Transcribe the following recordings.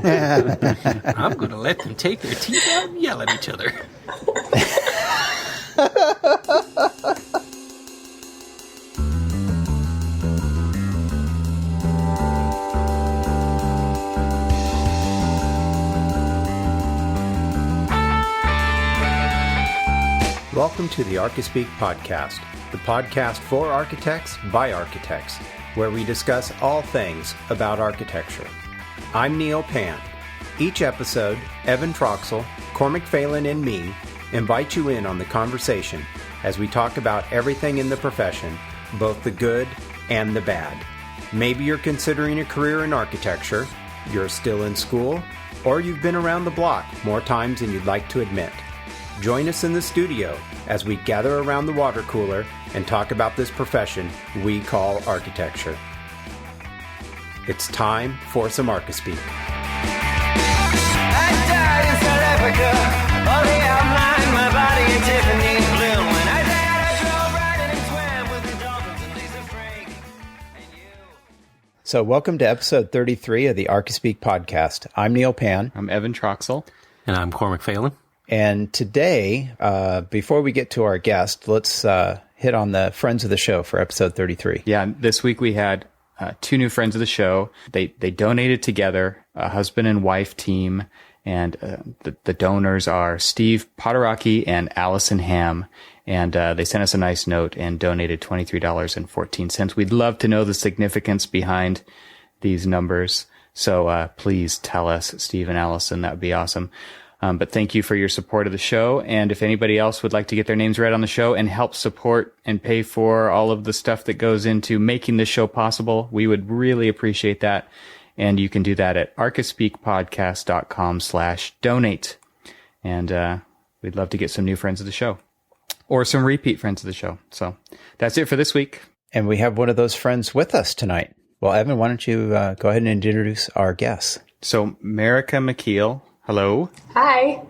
I'm going to let them take their teeth out and yell at each other. Welcome to the Archispeak podcast, the podcast for architects by architects, where we discuss all things about architecture. I'm Neil Pan. Each episode, Evan Troxel, Cormac Phelan, and me invite you in on the conversation as we talk about everything in the profession, both the good and the bad. Maybe you're considering a career in architecture, you're still in school, or you've been around the block more times than you'd like to admit. Join us in the studio as we gather around the water cooler and talk about this profession we call architecture. It's time for some Archispeak. I died in South Africa, all the outline, my body in Tiffany's blue. When I died, I drove riding and swam with the dolphins and Lisa Frank. And you. So welcome to episode 33 of the Archispeak podcast. I'm Neil Pan. I'm Evan Troxel. And I'm Cormac Phelan. And today, before we get to our guest, let's hit on the friends of the show for episode 33. Yeah, this week we had two new friends of the show. They donated together, a husband and wife team, and the donors are Steve Potaraki and Allison Ham. And they sent us a nice note and donated $23.14. We'd love to know the significance behind these numbers. So please tell us, Steve and Allison. That would be awesome. But thank you for your support of the show. And if anybody else would like to get their names read on the show and help support and pay for all of the stuff that goes into making this show possible, we would really appreciate that. And you can do that at archispeakpodcast.com/donate. And we'd love to get some new friends of the show or some repeat friends of the show. So that's it for this week. And we have one of those friends with us tonight. Well, Evan, why don't you go ahead and introduce our guests? So Marica McKeel. Hello. Hi.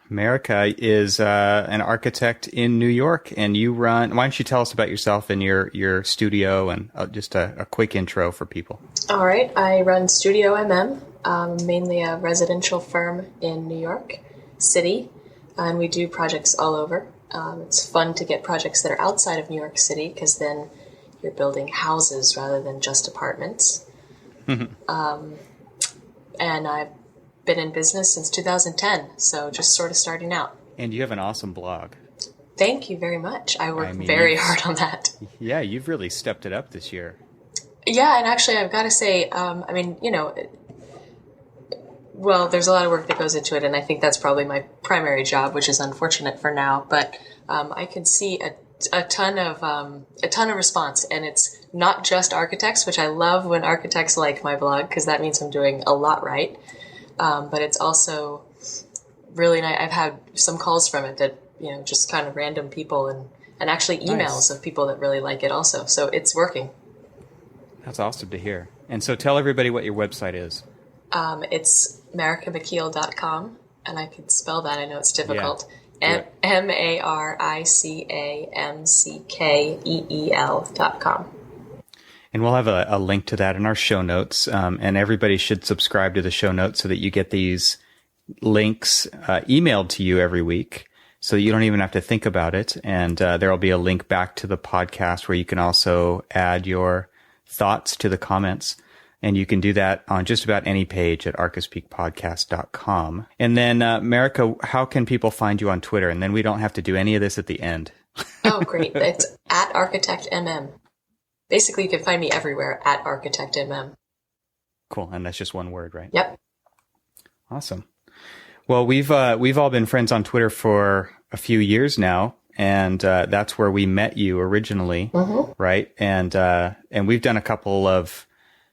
Marica is an architect in New York, and you run. Why don't you tell us about yourself and your studio, and just a quick intro for people. All right. I run Studio mainly a residential firm in New York City, and we do projects all over. It's fun to get projects that are outside of New York City because then you're building houses rather than just apartments. And I've been in business since 2010, so just sort of starting out. And you have an awesome blog. Thank you very much. I worked very hard on that. Yeah, you've really stepped it up this year. Yeah, and actually I've got to say, well, there's a lot of work that goes into it, and I think that's probably my primary job, which is unfortunate for now, but I can see a ton of response, and it's not just architects, which I love when architects like my blog, because that means I'm doing a lot right. But it's also really nice. I've had some calls from it that, just kind of random people and actually emails of people that really like it also. So it's working. That's awesome to hear. And so tell everybody what your website is. It's maricamckeel.com, and I can spell that. I know it's difficult. Yeah. Maricamckeel.com. And we'll have a link to that in our show notes. And everybody should subscribe to the show notes so that you get these links emailed to you every week so that you don't even have to think about it. And there will be a link back to the podcast where you can also add your thoughts to the comments. And you can do that on just about any page at archispeakpodcast.com. And then, Marica, how can people find you on Twitter? And then we don't have to do any of this at the end. Oh, great. It's at ArchitectMM. Basically, you can find me everywhere at ArchitectMM. Cool. And that's just one word, right? Yep. Awesome. Well, we've all been friends on Twitter for a few years now, and that's where we met you originally, right? And we've done a couple of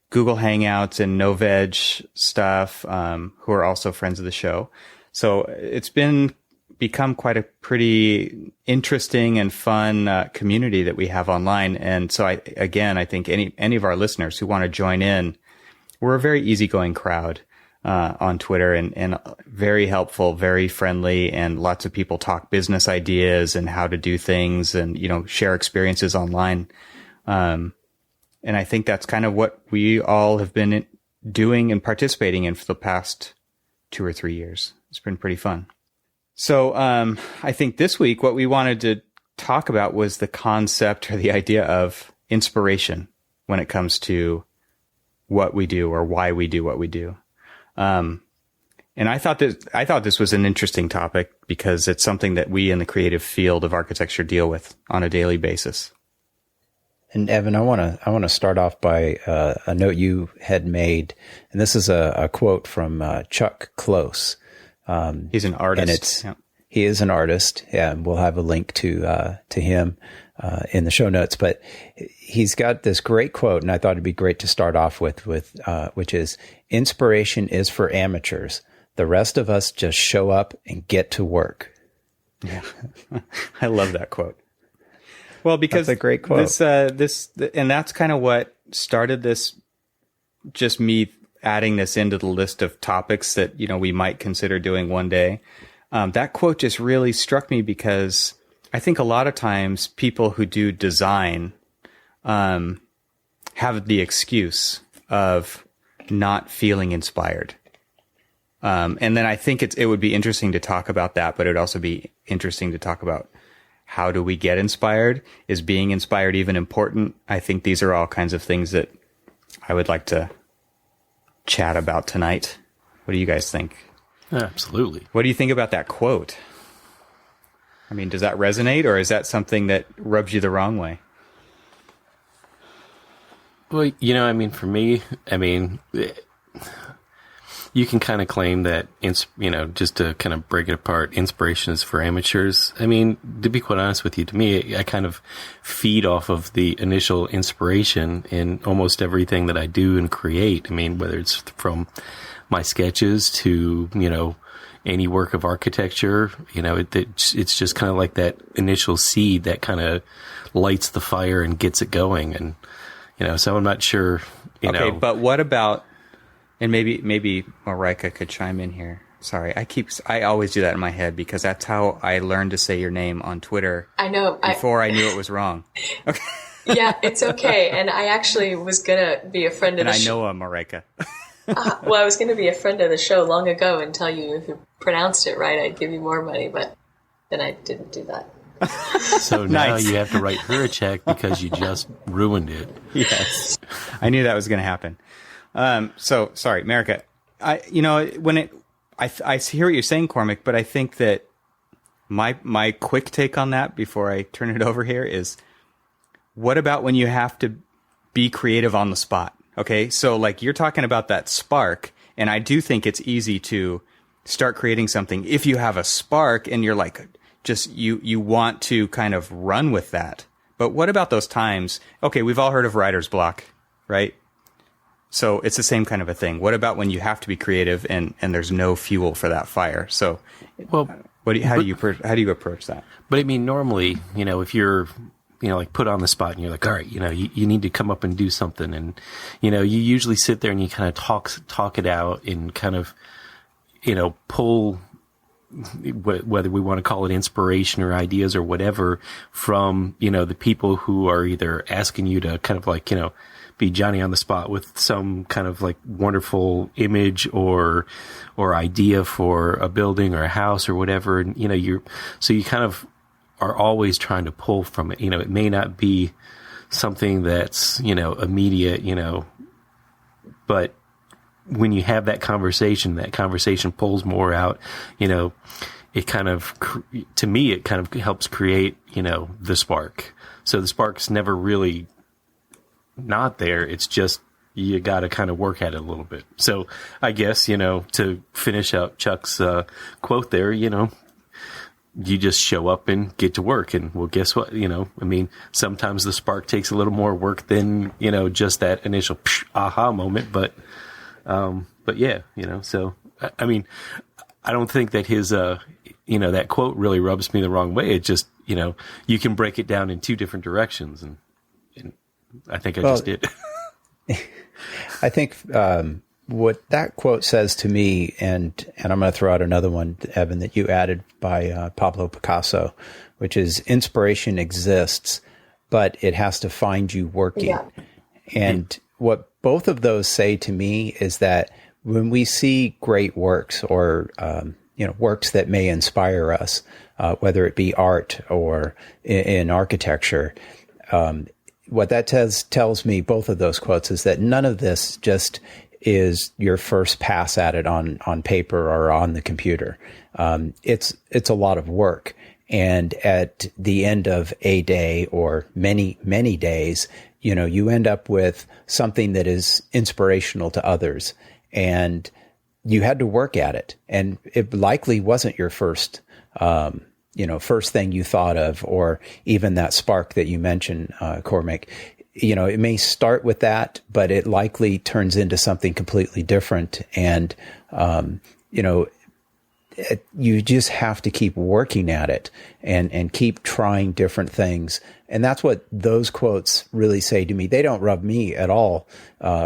Google Hangouts and No-Veg stuff, who are also friends of the show. So it's become quite a pretty interesting and fun community that we have online. And so I think any of our listeners who want to join in, we're a very easygoing crowd on Twitter and very helpful, very friendly, and lots of people talk business ideas and how to do things and, share experiences online. And I think that's kind of what we all have been doing and participating in for the past 2 or 3 years. It's been pretty fun. So I think this week what we wanted to talk about was the concept or the idea of inspiration when it comes to what we do or why we do what we do. And I thought this was an interesting topic because it's something that we in the creative field of architecture deal with on a daily basis. And Evan, I want to start off by a note you had made, and this is a quote from Chuck Close. He's an artist. And he is an artist. Yeah, we'll have a link to him in the show notes. But he's got this great quote, and I thought it'd be great to start off with which is, "Inspiration is for amateurs. The rest of us just show up and get to work." Yeah, I love that quote. Well, because that's a great quote. And that's kind of what started this. Just me adding this into the list of topics that we might consider doing one day. That quote just really struck me because I think a lot of times people who do design have the excuse of not feeling inspired. And then I think it would be interesting to talk about that, but it would also be interesting to talk about how do we get inspired? Is being inspired even important? I think these are all kinds of things that I would like to chat about tonight. What do you guys think? Absolutely. What do you think about that quote? I mean, does that resonate, or is that something that rubs you the wrong way? Well, for me, you can kind of claim that, just to kind of break it apart, inspiration is for amateurs. I mean, to be quite honest with you, to me, I kind of feed off of the initial inspiration in almost everything that I do and create. I mean, whether it's from my sketches to, any work of architecture, it's just kind of like that initial seed that kind of lights the fire and gets it going. And, so I'm not sure, Okay, but what about... And maybe Marica could chime in here. Sorry, I always do that in my head because that's how I learned to say your name on Twitter. I know. Before I knew it was wrong. Okay. Yeah, it's okay. And I actually was gonna be a friend of the show. And I know Marica. Well, I was gonna be a friend of the show long ago and tell you if you pronounced it right, I'd give you more money, but then I didn't do that. So now Nice. You have to write her a check because you just ruined it. Yes, I knew that was going to happen. So sorry, Marica. I hear what you're saying, Cormac, but I think that my quick take on that before I turn it over here is, what about when you have to be creative on the spot? Okay, so like you're talking about that spark, and I do think it's easy to start creating something if you have a spark and you're like, just you want to kind of run with that. But what about those times? Okay, we've all heard of writer's block, right? So it's the same kind of a thing. What about when you have to be creative and there's no fuel for that fire? So, Well, how do you approach that? But I mean, normally, if you're, like put on the spot and you're like, all right, you need to come up and do something. And, you usually sit there and you kind of talk it out and kind of, pull, whether we want to call it inspiration or ideas or whatever from, the people who are either asking you to kind of like, be Johnny on the spot with some kind of like wonderful image or idea for a building or a house or whatever. And, you kind of are always trying to pull from it. It may not be something that's, immediate, but when you have that conversation pulls more out, it kind of, to me, it kind of helps create, the spark. So the spark's never really not there. It's just, you got to kind of work at it a little bit. So I guess, to finish out Chuck's quote there, you just show up and get to work. And well, guess what? Sometimes the spark takes a little more work than, just that initial aha moment. But yeah, so, I mean, I don't think that his, that quote really rubs me the wrong way. It just, you can break it down in two different directions. And I think I just did. I think what that quote says to me, and I'm going to throw out another one, Evan, that you added by Pablo Picasso, which is inspiration exists, but it has to find you working. Yeah. And what both of those say to me is that when we see great works or, works that may inspire us, whether it be art or in architecture, what that tells me, both of those quotes, is that none of this just is your first pass at it on paper or on the computer. It's a lot of work. And at the end of a day or many, many days, you end up with something that is inspirational to others. And you had to work at it. And it likely wasn't your first thing you thought of, or even that spark that you mentioned, Cormac. It may start with that, but it likely turns into something completely different. And, you just have to keep working at it and keep trying different things. And that's what those quotes really say to me. They don't rub me at all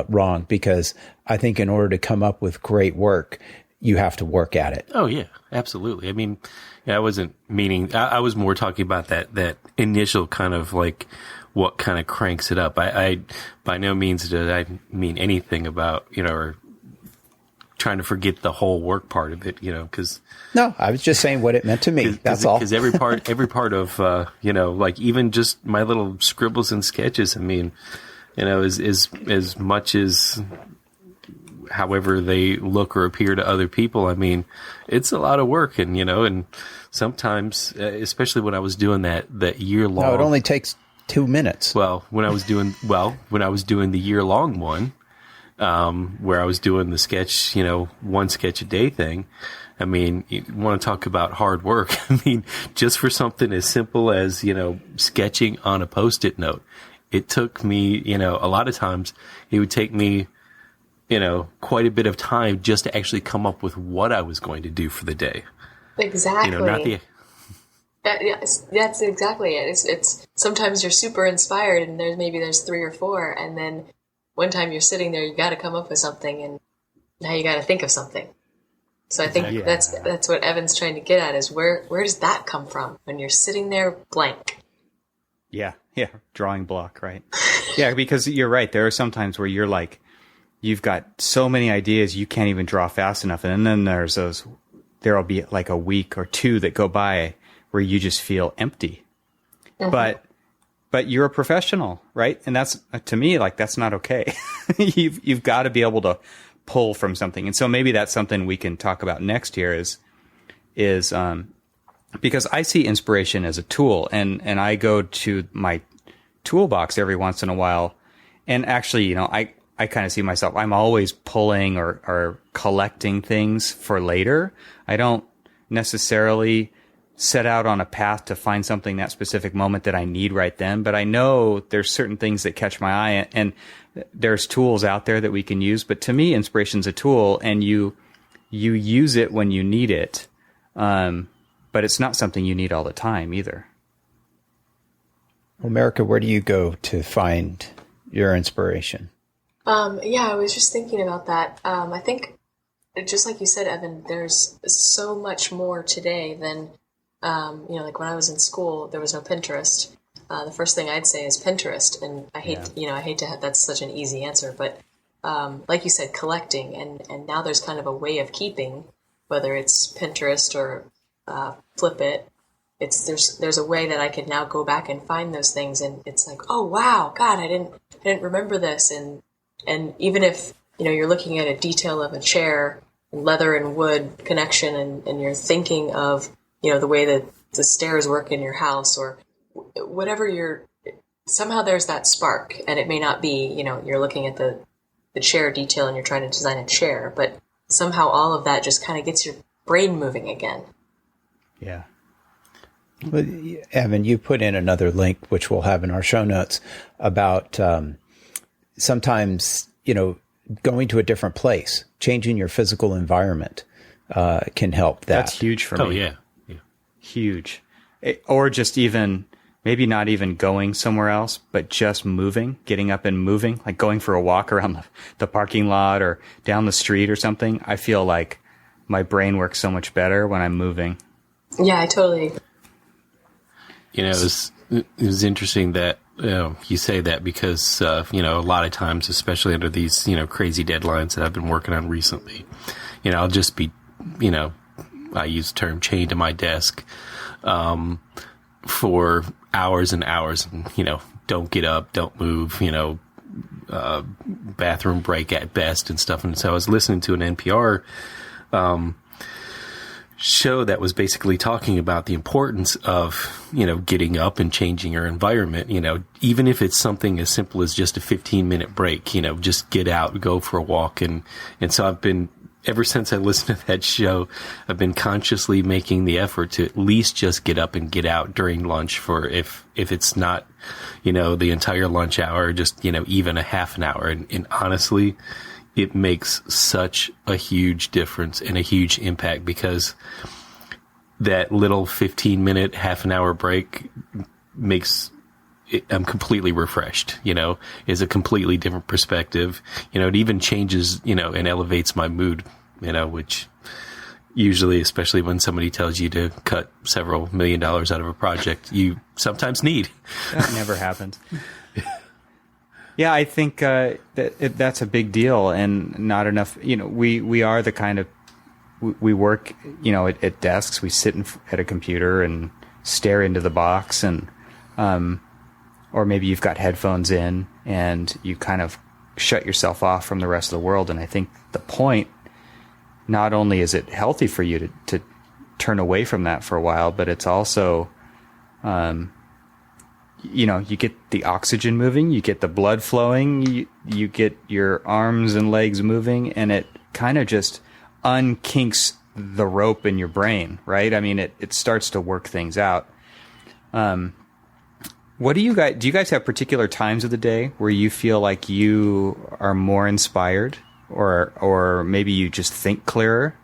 wrong, because I think in order to come up with great work, you have to work at it. Oh, yeah, absolutely. I mean, I wasn't meaning, I was more talking about that initial kind of like what kind of cranks it up. I by no means did I mean anything about, or trying to forget the whole work part of it, because. No, I was just saying what it meant to me. That's all. Because every part of, like even just my little scribbles and sketches, I mean, is as much as however they look or appear to other people. I mean, it's a lot of work, and sometimes, especially when I was doing that year long. No, it only takes 2 minutes. When I was doing the year long one, where I was doing the sketch, one sketch a day thing. I mean, you want to talk about hard work. I mean, just for something as simple as, sketching on a Post-it note, it took me, a lot of times it would take me, quite a bit of time just to actually come up with what I was going to do for the day. Exactly. Not the. That's exactly it. It's sometimes you're super inspired and there's 3 or 4, and then one time you're sitting there, you got to come up with something, and now you got to think of something. So I think that's what Evan's trying to get at, is where does that come from when you're sitting there blank? Yeah, drawing block, right? Yeah, because you're right. There are some times where you're like, you've got so many ideas you can't even draw fast enough, and then there'll be like a week or 2 that go by where you just feel empty. Mm-hmm. But you're a professional, right? And that's, to me, like, that's not okay. You've got to be able to pull from something. And so maybe that's something we can talk about next year is because I see inspiration as a tool, and I go to my toolbox every once in a while. And actually, I kind of see myself, I'm always pulling or collecting things for later. I don't necessarily set out on a path to find something that specific moment that I need right then, but I know there's certain things that catch my eye, and there's tools out there that we can use. But to me, inspiration's a tool, and you use it when you need it. But it's not something you need all the time either. Well, Marica, where do you go to find your inspiration? I was just thinking about that. I think, just like you said, Evan, there's so much more today than, like when I was in school, there was no Pinterest. The first thing I'd say is Pinterest, and I hate to have, that's such an easy answer, but like you said, collecting, and now there's kind of a way of keeping, whether it's Pinterest or Flipit. There's a way that I could now go back and find those things, and it's like, oh wow, God, I didn't remember this, and even if you're looking at a detail of a chair, leather and wood connection, and you're thinking of the way that the stairs work in your house, or whatever somehow there's that spark, and it may not be, you're looking at the chair detail and you're trying to design a chair, but somehow all of that just kind of gets your brain moving again. Yeah. But Evan, you put in another link, which we'll have in our show notes, about sometimes, going to a different place, changing your physical environment can help that. That's huge for me. Oh, yeah. Huge. Or just even, maybe not even going somewhere else, but just moving, getting up and moving, like going for a walk around the parking lot or down the street or something. I feel like my brain works so much better when I'm moving. Yeah, I totally agree. It was interesting that, you say that because, a lot of times, especially under these, crazy deadlines that I've been working on recently, I'll just be, I use the term chained to my desk, for hours and hours and, don't get up, don't move, bathroom break at best and stuff. And so I was listening to an NPR, show that was basically talking about the importance of, getting up and changing your environment, even if it's something as simple as just a 15-minute break, just get out, go for a walk. And so I've been, ever since I listened to that show, I've been consciously making the effort to at least just get up and get out during lunch for if it's not, the entire lunch hour, just, even a half an hour. And honestly, it makes such a huge difference and a huge impact because that little 15-minute, half an hour break makes I'm completely refreshed, is a completely different perspective. It even changes, and elevates my mood, which usually, especially when somebody tells you to cut several $1 million out of a project, you sometimes need. That never happens. Yeah, I think that's a big deal and not enough. We are the kind of, we work, at desks, we sit at a computer and stare into the box and, or maybe you've got headphones in and you kind of shut yourself off from the rest of the world. And I think the point, not only is it healthy for you to turn away from that for a while, but it's also, you get the oxygen moving, you get the blood flowing, you get your arms and legs moving, and it kind of just unkinks the rope in your brain, right? I mean, it starts to work things out. What do you guys have particular times of the day where you feel like you are more inspired or maybe you just think clearer?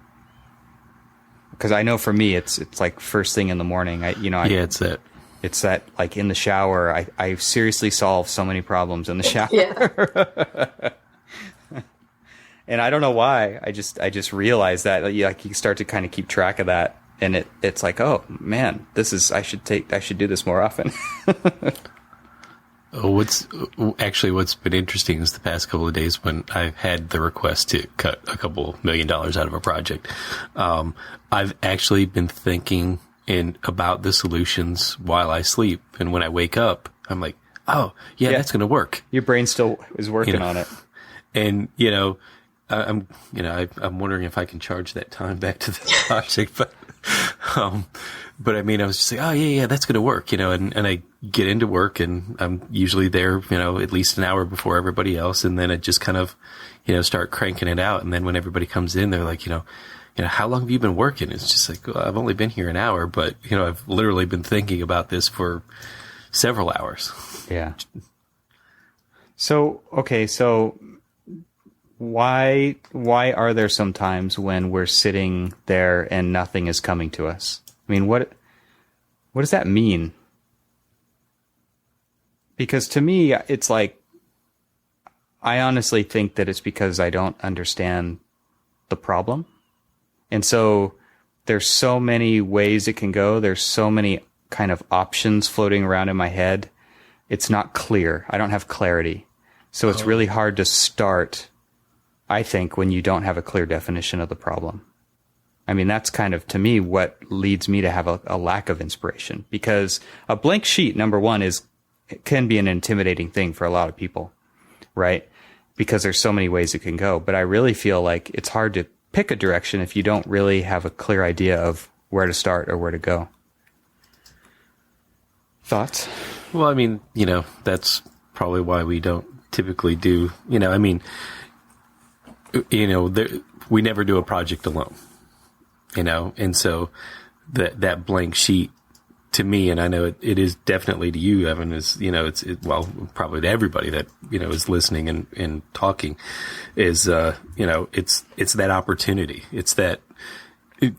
Because I know for me, it's like first thing in the morning. It's that. It's that, like, in the shower, I seriously solve so many problems in the shower. Yeah. And I don't know why. I just realized that, like, you start to kind of keep track of that. And it's like, oh man, I should do this more often. What's been interesting is the past couple of days when I've had the request to cut a couple $1 million out of a project. I've actually been thinking about the solutions while I sleep. And when I wake up, I'm like, oh yeah. That's going to work. Your brain still is working on it. And, I'm wondering if I can charge that time back to the project, but I mean, I was just like, oh yeah, that's going to work, and I get into work and I'm usually there, at least an hour before everybody else. And then I just kind of, start cranking it out. And then when everybody comes in, they're like, how long have you been working? It's just like, well, I've only been here an hour, but, I've literally been thinking about this for several hours. Yeah. So why are there some times when we're sitting there and nothing is coming to us? I mean, what does that mean? Because to me, it's like, I honestly think that it's because I don't understand the problem. And so there's so many ways it can go. There's so many kind of options floating around in my head. It's not clear. I don't have clarity. So it's really hard to start, I think, when you don't have a clear definition of the problem. I mean, that's kind of, to me, what leads me to have a lack of inspiration. Because a blank sheet, number one, it can be an intimidating thing for a lot of people, right? Because there's so many ways it can go. But I really feel like it's hard to pick a direction if you don't really have a clear idea of where to start or where to go. Thoughts? Well, I mean, that's probably why we don't typically do, we never do a project alone, and so that blank sheet to me, and I know it is definitely to you, Evan, is, well, probably to everybody that, is listening and talking is, it's that opportunity. It's that,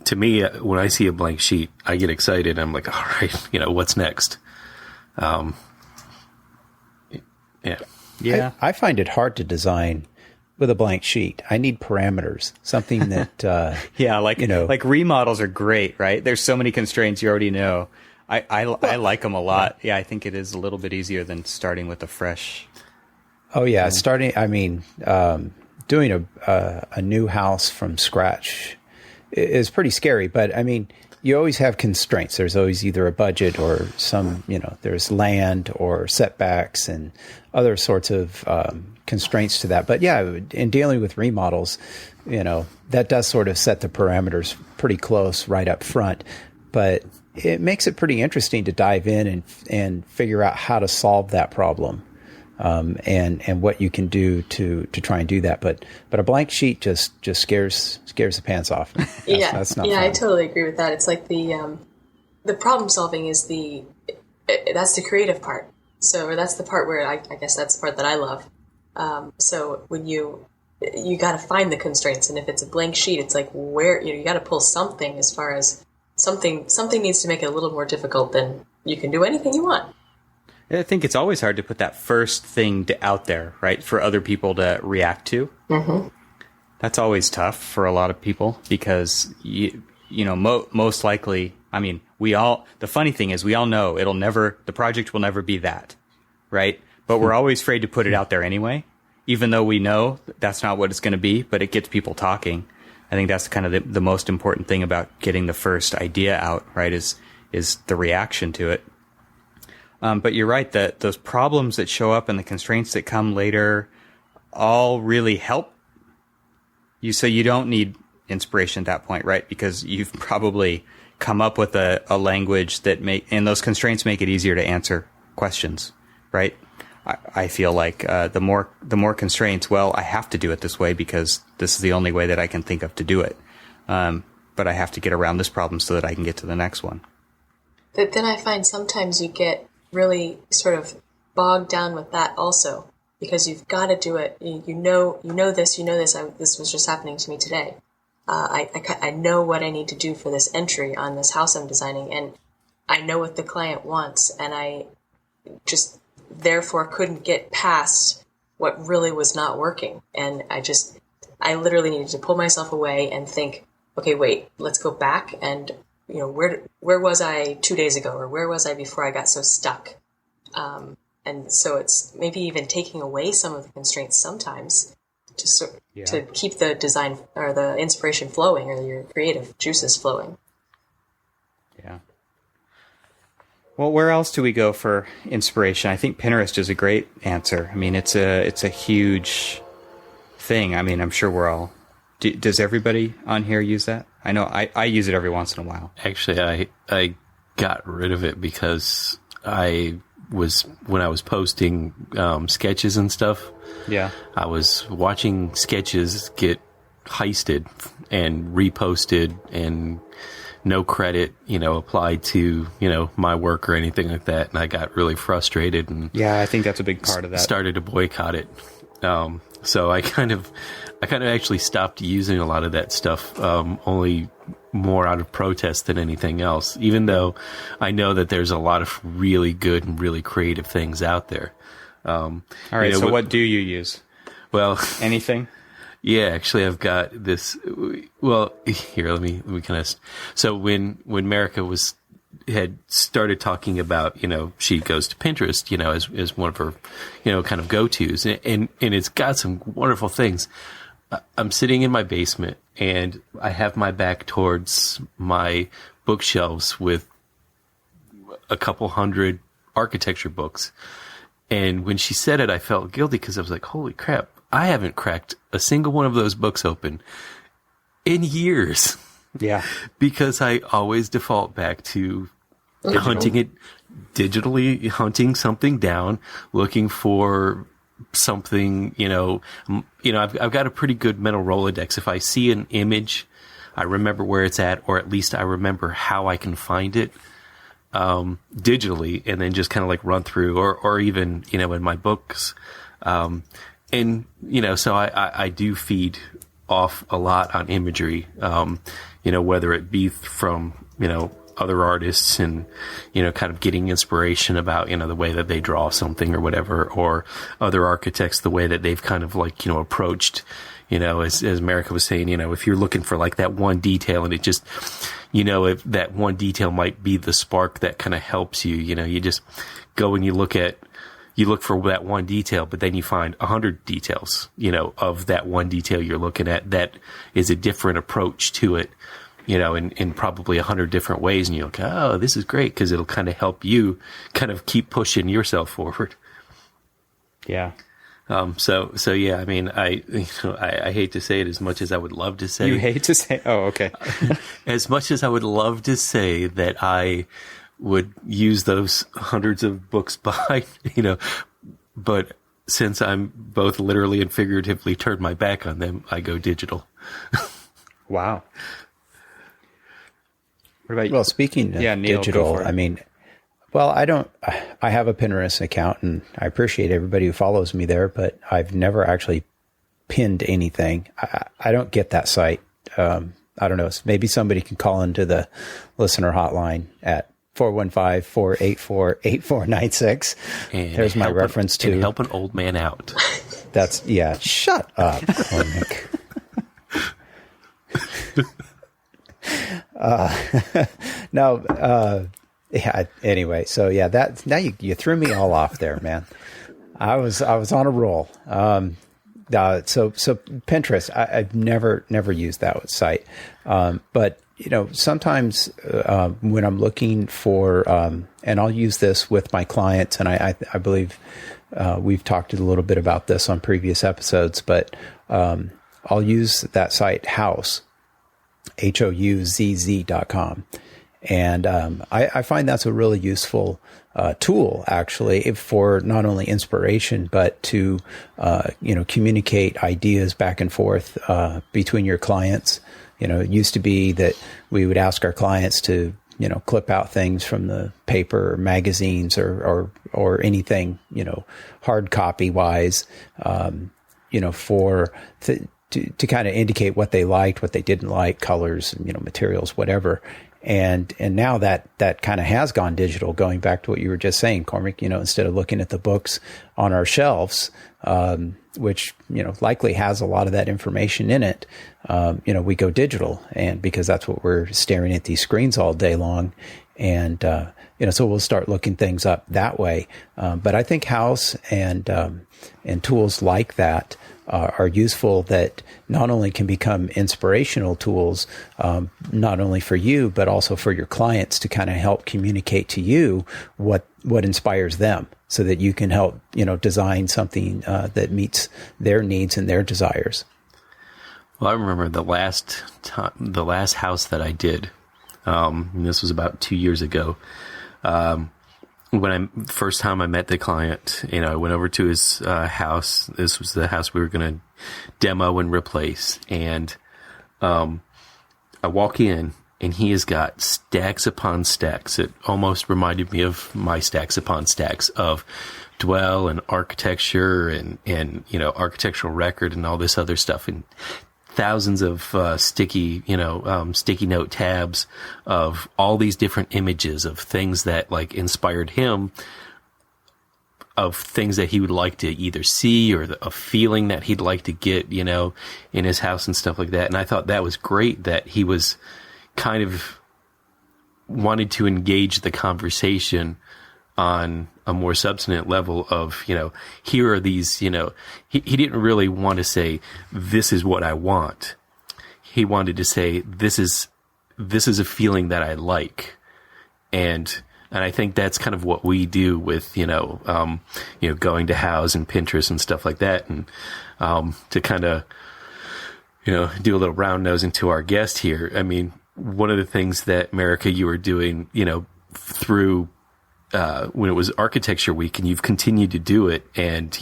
to me, when I see a blank sheet, I get excited. I'm like, all right, what's next? Yeah. Yeah. I find it hard to design with a blank sheet. I need parameters, something that, like remodels are great, right? There's so many constraints you already know. I like them a lot. Yeah, I think it is a little bit easier than starting with a fresh. Oh yeah, doing a new house from scratch is pretty scary. But I mean, you always have constraints. There's always either a budget or there's land or setbacks and other sorts of constraints to that. But yeah, in dealing with remodels, that does sort of set the parameters pretty close right up front. But it makes it pretty interesting to dive in and figure out how to solve that problem. And what you can do to try and do that, but a blank sheet just scares the pants off. That's not fun. I totally agree with that. It's like the problem solving is that's the creative part. So that's the part where I guess that's the part that I love. So when you got to find the constraints, and if it's a blank sheet, it's like where you got to pull something as far as something needs to make it a little more difficult than you can do anything you want. I think it's always hard to put that first thing out there, right, for other people to react to. Mm-hmm. That's always tough for a lot of people because, most likely, I mean, the funny thing is we all know the project will never be that, right? But we're always afraid to put it out there anyway, even though we know that's not what it's going to be, but it gets people talking. I think that's kind of the most important thing about getting the first idea out, right, is the reaction to it. But you're right that those problems that show up and the constraints that come later all really help you. So you don't need inspiration at that point, right? Because you've probably come up with a language and those constraints make it easier to answer questions, right? I feel like the more constraints, well, I have to do it this way because this is the only way that I can think of to do it. But I have to get around this problem so that I can get to the next one. But then I find sometimes you get really sort of bogged down with that also, because you've got to do it. You know this. This was just happening to me today. I know what I need to do for this entry on this house I'm designing, and I know what the client wants, and I just therefore couldn't get past what really was not working. And I literally needed to pull myself away and think, okay, wait, let's go back and where was I 2 days ago, or where was I before I got so stuck? And so it's maybe even taking away some of the constraints sometimes to keep the design or the inspiration flowing, or your creative juices flowing. Yeah. Well, where else do we go for inspiration? I think Pinterest is a great answer. I mean, it's a huge thing. I mean, I'm sure does everybody on here use that? I know I use it every once in a while. Actually, I got rid of it because when I was posting sketches and stuff. Yeah. I was watching sketches get heisted and reposted and no credit, applied to, my work or anything like that. And I got really frustrated and I think that's a big part of that. Started to boycott it. So I kind of actually stopped using a lot of that stuff, only more out of protest than anything else, even though I know that there's a lot of really good and really creative things out there. All right. So what do you use? Well, anything? Yeah, actually I've got this. Well, here, let me kind of, so when Marica had started talking about, she goes to Pinterest, as one of her, kind of go-tos, and it's got some wonderful things. I'm sitting in my basement and I have my back towards my bookshelves with a couple hundred architecture books. And when she said it, I felt guilty because I was like, holy crap, I haven't cracked a single one of those books open in years. Yeah. Because I always default back to hunting it digitally, hunting something down, looking for something, I've got a pretty good mental Rolodex. If I see an image, I remember where it's at, or at least I remember how I can find it digitally, and then just kind of like run through, or even, in my books. So I do feed off a lot on imagery, whether it be from, other artists and, kind of getting inspiration about, the way that they draw something or whatever, or other architects, the way that they've kind of like, approached, as Marica was saying, if you're looking for like that one detail and it just, if that one detail might be the spark that kind of helps you. You just go and you look for that one detail, but then you find 100 details, of that one detail you're looking at that is a different approach to it, in probably 100 different ways. And you're like, oh, this is great, because it'll kind of help you kind of keep pushing yourself forward. Yeah. So yeah, I mean, I hate to say it as much as I would love to say. You hate to say, oh, okay. As much as I would love to say that I would use those hundreds of books behind, but since I'm both literally and figuratively turned my back on them, I go digital. Wow. What about you? Well, speaking of Neil, digital, I mean, well, I have a Pinterest account, and I appreciate everybody who follows me there, but I've never actually pinned anything. I don't get that site. I don't know. Maybe somebody can call into the listener hotline at 415-484-8496. There's my reference to help an old man out. Shut up, Cormac. Anyway, so yeah, now you threw me all off there, man. I was on a roll. So Pinterest, I've never used that site. But sometimes, when I'm looking for, and I'll use this with my clients, and I believe, we've talked a little bit about this on previous episodes, but, I'll use that site houzz.com. And I find that's a really useful tool, actually, for not only inspiration, but to communicate ideas back and forth between your clients. It used to be that we would ask our clients to clip out things from the paper or magazines or anything hard copy wise, to kind of indicate what they liked, what they didn't like, colors, materials, whatever. And now that kind of has gone digital, going back to what you were just saying, Cormac, instead of looking at the books on our shelves, which, likely has a lot of that information in it, we go digital, and because that's what we're staring at these screens all day long. And, so we'll start looking things up that way. But I think Houzz and tools like that are useful, that not only can become inspirational tools, not only for you, but also for your clients to kind of help communicate to you what inspires them, so that you can help, design something that meets their needs and their desires. Well, I remember the last house that I did, and this was about 2 years ago. First time I met the client, I went over to his house. This was the house we were going to demo and replace. And I walk in, and he has got stacks upon stacks. It almost reminded me of my stacks upon stacks of dwell and architecture and architectural record and all this other stuff. And thousands of sticky note tabs of all these different images of things that inspired him, of things that he would like to either see or a feeling that he'd like to get, in his house and stuff like that. And I thought that was great that he was kind of wanted to engage the conversation on a more substantive level of, here are these, he didn't really want to say, this is what I want. He wanted to say, this is a feeling that I like. And I think that's kind of what we do with, going to Houzz and Pinterest and stuff like that. And, to kind of, do a little round nose into our guest here. I mean, one of the things that Marica, you were doing, through, when it was Architecture Week, and you've continued to do it, and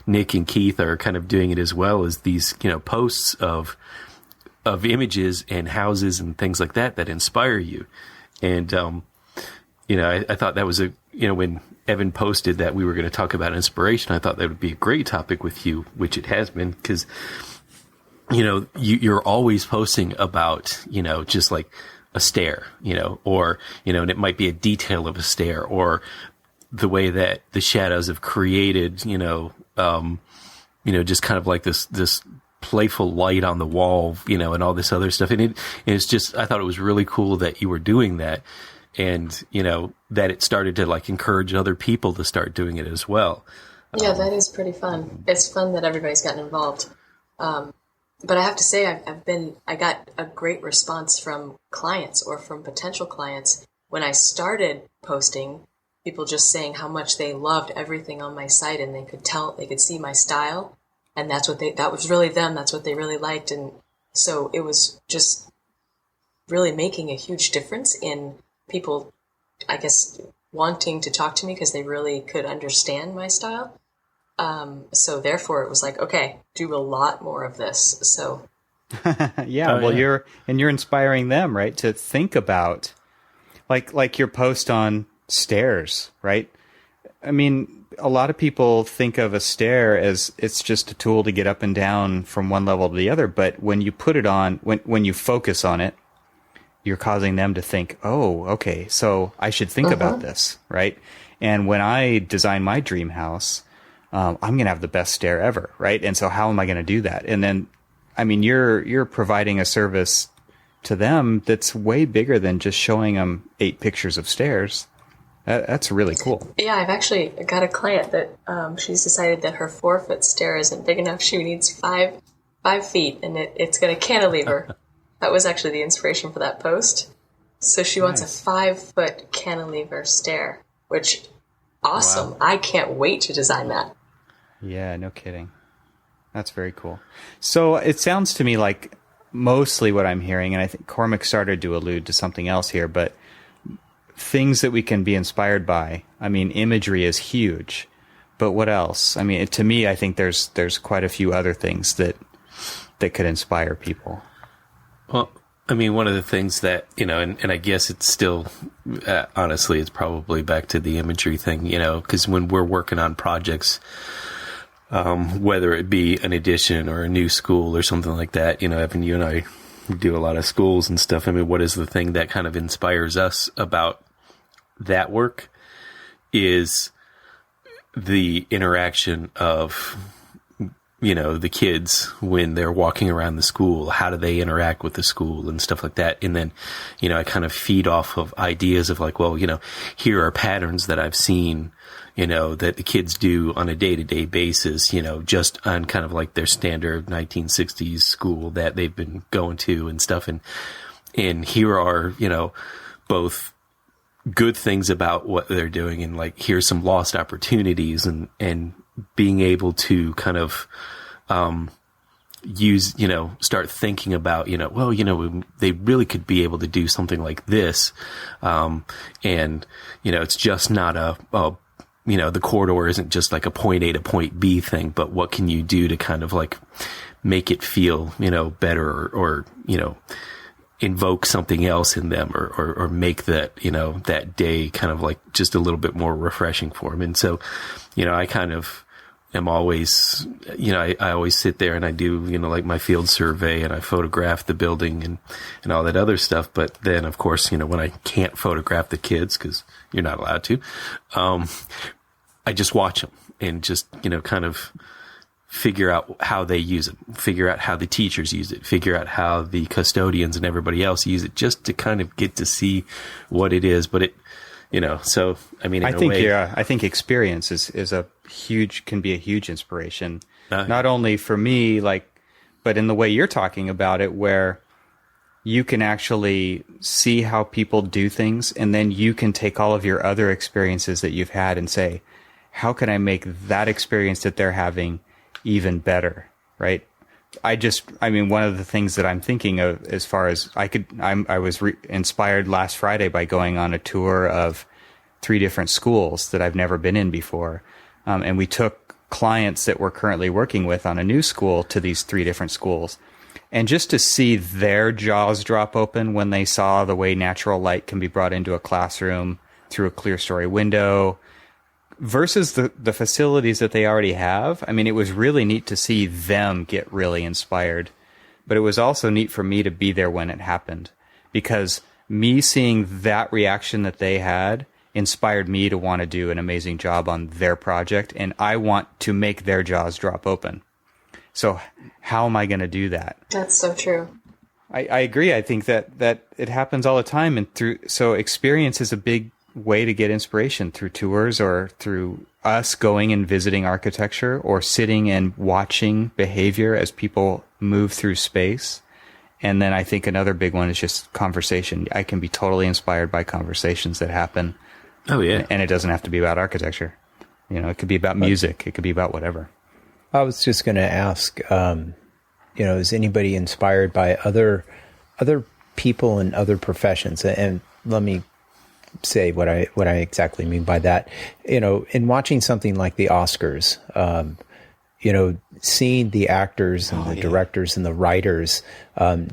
Nick and Keith are kind of doing it as well, as these posts of images and houses and things like that inspire you. And I thought that was when Evan posted that we were going to talk about inspiration, I thought that would be a great topic with you, which it has been, because you're always posting about just like a stair, or, and it might be a detail of a stair, or the way that the shadows have created, just kind of like this playful light on the wall, you know, and all this other stuff. And it's just, I thought it was really cool that you were doing that, and, you know, that it started to like encourage other people to start doing it as well. Yeah, that is pretty fun. It's fun that everybody's gotten involved. But I have to say, I got a great response from clients or from potential clients when I started posting. People just saying how much they loved everything on my site, and they could see my style, and that was really them. That's what they really liked, and so it was just really making a huge difference in people, I guess, wanting to talk to me because they really could understand my style. So therefore it was like, okay, do a lot more of this. So yeah, you're inspiring them, right? To think about like your post on stairs, right? I mean, a lot of people think of a stair as it's just a tool to get up and down from one level to the other. But when you put it on, when you focus on it, you're causing them to think, oh, okay, so I should think about this, right? And when I design my dream house, I'm going to have the best stair ever, right? And so how am I going to do that? And then, I mean, you're providing a service to them that's way bigger than just showing them 8 pictures of stairs. That's really cool. Yeah, I've actually got a client that she's decided that her 4-foot stair isn't big enough. She needs 5 feet, and it's got a cantilever. That was actually the inspiration for that post. So she wants a 5-foot cantilever stair, which awesome. Wow. I can't wait to design that. Yeah, no kidding. That's very cool. So it sounds to me like mostly what I'm hearing, and I think Cormac started to allude to something else here, but things that we can be inspired by. I mean, imagery is huge, but what else? I mean, to me, I think there's quite a few other things that could inspire people. Well, I mean, one of the things that, you know, and I guess it's still, honestly, it's probably back to the imagery thing, you know, because when we're working on projects, whether it be an addition or a new school or something like that, you know, Evan, you and I do a lot of schools and stuff. I mean, what is the thing that kind of inspires us about that work is the interaction of, you know, the kids when they're walking around the school. How do they interact with the school and stuff like that? And then, you know, I kind of feed off of ideas of like, well, you know, here are patterns that I've seen, you know, that the kids do on a day-to-day basis, you know, just on kind of like their standard 1960s school that they've been going to and stuff. And here are, you know, both good things about what they're doing, and like, here's some lost opportunities, and being able to kind of, use, you know, start thinking about, you know, well, you know, they really could be able to do something like this. And, you know, it's just not a, you know, the corridor isn't just like a point A to point B thing, but what can you do to kind of like make it feel, you know, better, or, you know, invoke something else in them, or make that, you know, that day kind of like just a little bit more refreshing for them. And so, you know, I kind of am always, you know, I always sit there and I do, you know, like my field survey, and I photograph the building and all that other stuff. But then, of course, you know, when I can't photograph the kids, because you're not allowed to, I just watch them and just, you know, kind of figure out how they use it, figure out how the teachers use it, figure out how the custodians and everybody else use it, just to kind of get to see what it is. But it, you know, so, I mean, I think experience can be a huge inspiration, not only for me, like, but in the way you're talking about it, where you can actually see how people do things, and then you can take all of your other experiences that you've had and say, how can I make that experience that they're having even better, right? I mean, one of the things that I'm thinking of, as far as I was inspired last Friday by going on a tour of 3 different schools that I've never been in before. And we took clients that we're currently working with on a new school to these 3 different schools. And just to see their jaws drop open when they saw the way natural light can be brought into a classroom through a clear story window, versus the facilities that they already have. I mean, it was really neat to see them get really inspired, but it was also neat for me to be there when it happened, because me seeing that reaction that they had inspired me to want to do an amazing job on their project, and I want to make their jaws drop open. So how am I going to do that? That's so true. I agree. I think that it happens all the time. And so experience is a big way to get inspiration, through tours or through us going and visiting architecture, or sitting and watching behavior as people move through space. And then I think another big one is just conversation. I can be totally inspired by conversations that happen. Oh, yeah. And it doesn't have to be about architecture. It could be about music. It could be about whatever. I was just going to ask, is anybody inspired by other people in other professions? And let me say what I exactly mean by that. In watching something like the Oscars, seeing the actors and the directors and the writers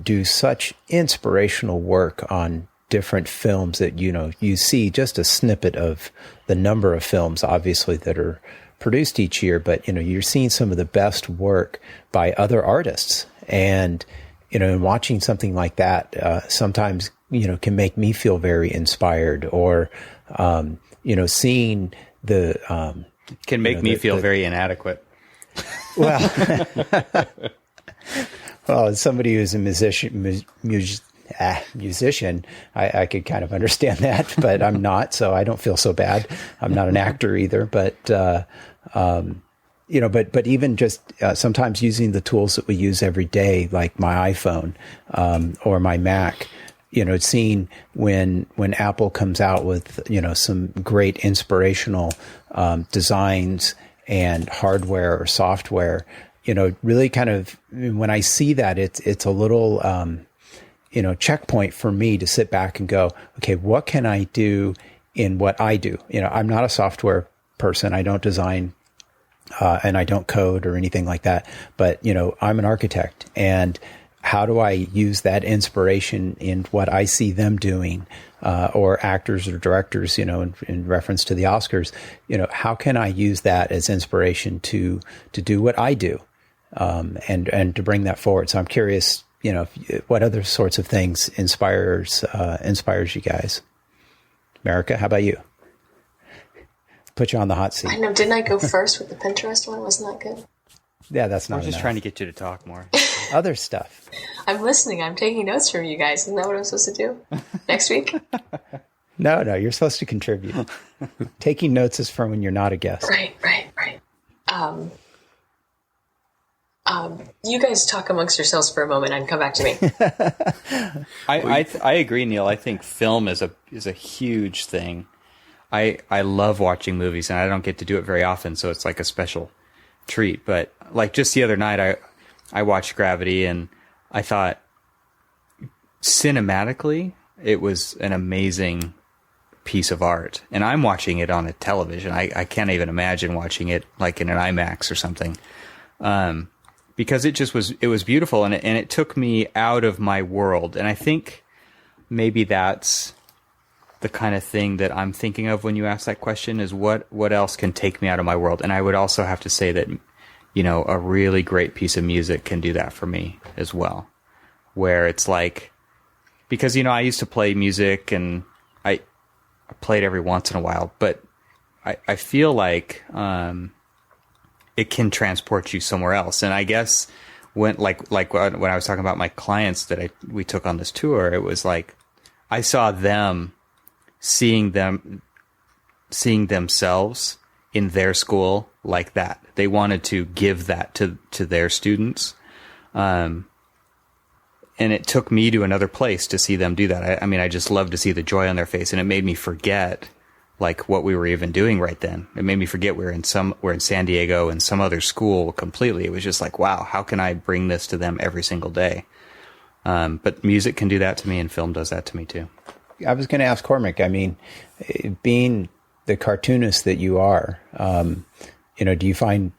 do such inspirational work on different films that, you see just a snippet of the number of films, obviously, that are produced each year, but, you're seeing some of the best work by other artists. And, in watching something like that, sometimes, can make me feel very inspired, or, seeing the, can make me feel very inadequate. Well, as somebody who's a musician, I could kind of understand that, but I'm not, so I don't feel so bad. I'm not an actor either, but, but even just sometimes using the tools that we use every day, like my iPhone or my Mac, seeing when Apple comes out with, some great inspirational designs and hardware or software, really kind of, when I see that, it's a little, checkpoint for me to sit back and go, okay, what can I do in what I do? I'm not a software person. I don't design, and I don't code or anything like that, but, I'm an architect, and how do I use that inspiration in what I see them doing, or actors or directors, in reference to the Oscars, how can I use that as inspiration to do what I do, and to bring that forward? So I'm curious, what other sorts of things inspires you guys? Marica, how about you? Put you on the hot seat. I know. Didn't I go first with the Pinterest one? Wasn't that good? Yeah, that's not I'm just enough. trying to get you to talk more. Other stuff. I'm listening. I'm taking notes from you guys. Isn't that what I'm supposed to do next week? No, you're supposed to contribute. Taking notes is for when you're not a guest. Right. You guys talk amongst yourselves for a moment and come back to me. I agree, Neil. I think film is a huge thing. I love watching movies, and I don't get to do it very often, so it's like a special treat. But like just the other night, I watched Gravity, and I thought cinematically it was an amazing piece of art. And I'm watching it on a television. I can't even imagine watching it like in an IMAX or something, because it was beautiful, and it took me out of my world. And I think maybe that's the kind of thing that I'm thinking of when you ask that question, is what else can take me out of my world. And I would also have to say that, a really great piece of music can do that for me as well, where it's like, because, I used to play music, and I played every once in a while, but I feel like it can transport you somewhere else. And I guess when I was talking about my clients that we took on this tour, it was like I saw them seeing themselves in their school like that. They wanted to give that to their students. And it took me to another place to see them do that. I just love to see the joy on their face, and it made me forget like what we were even doing right then. It made me forget we're in San Diego and some other school completely. It was just like, wow, how can I bring this to them every single day? But music can do that to me, and film does that to me too. I was going to ask Cormac, being the cartoonist that you are, do you find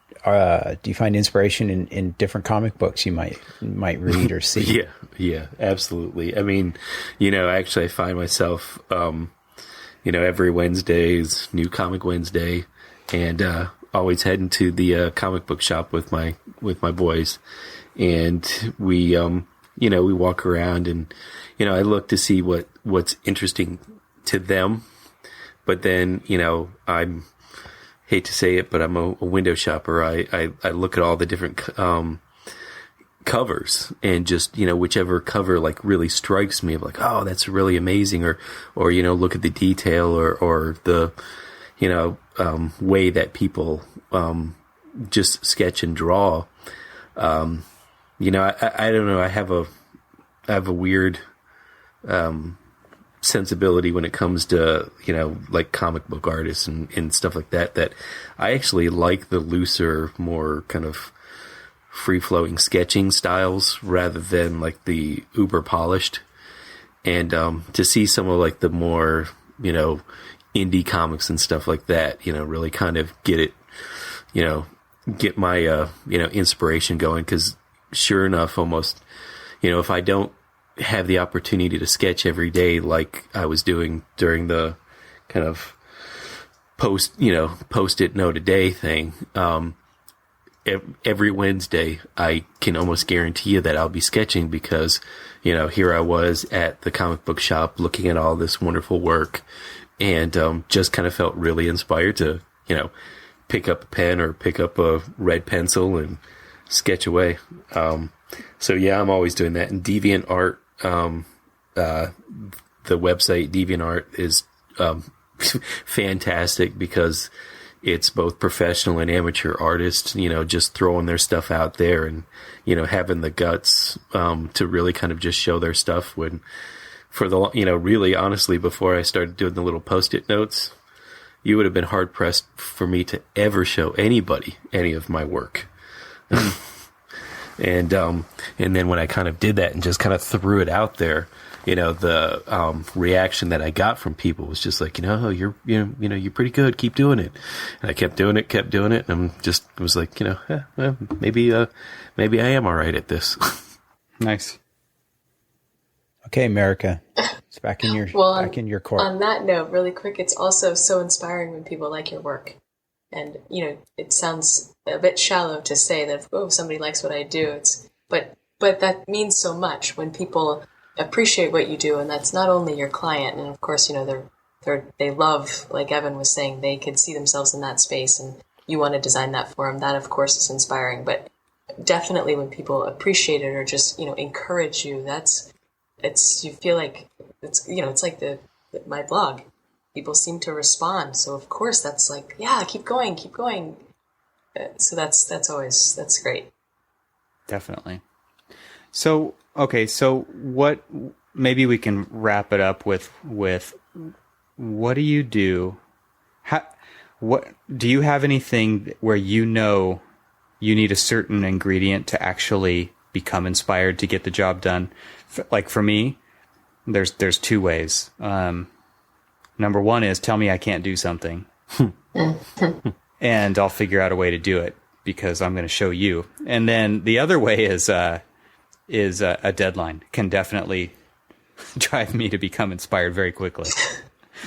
inspiration in different comic books you might read or see? Yeah, absolutely. Actually I find myself, every Wednesday is New Comic Wednesday, and always heading to the comic book shop with my boys, and we walk around, and I look to see what's interesting to them, but then hate to say it, but I'm a window shopper. I look at all the different covers, and just, whichever cover like really strikes me, of like, oh, that's really amazing, or look at the detail, or the way that people just sketch and draw. I don't know, I have a weird sensibility when it comes to like comic book artists and stuff like that I actually like the looser, more kind of free-flowing sketching styles rather than like the uber polished. And to see some of like the more indie comics and stuff like that, really kind of get it, get my inspiration going, because sure enough, almost if I don't have the opportunity to sketch every day like I was doing during the kind of post-it note a day thing, every Wednesday I can almost guarantee you that I'll be sketching, because here I was at the comic book shop looking at all this wonderful work, and just kind of felt really inspired to pick up a pen or pick up a red pencil and sketch away. So yeah, I'm always doing that. And DeviantArt, the website DeviantArt is fantastic, because it's both professional and amateur artists, just throwing their stuff out there, and having the guts to really kind of just show their stuff. When for the really honestly, before I started doing the little post-it notes, you would have been hard pressed for me to ever show anybody any of my work. And then when I kind of did that and just kind of threw it out there, the reaction that I got from people was just like, you're pretty good, keep doing it. And I kept doing it, and was like, maybe I am all right at this. Nice. Okay, Marica, it's back in your court. On that note, really quick, it's also so inspiring when people like your work. And, it sounds a bit shallow to say that, oh, somebody likes what I do. But that means so much when people appreciate what you do. And that's not only your client. And of course, they love, like Evan was saying, they could see themselves in that space, and you want to design that for them. That, of course, is inspiring. But definitely when people appreciate it or just, encourage you, you feel like it's like my blog. People seem to respond. So of course that's like, yeah, keep going. So that's great. Definitely. So, okay. So maybe we can wrap it up with what do you do? What do you have anything where you need a certain ingredient to actually become inspired to get the job done? Like for me, there's two ways. Number one is tell me I can't do something and I'll figure out a way to do it because I'm going to show you. And then the other way is a deadline can definitely drive me to become inspired very quickly.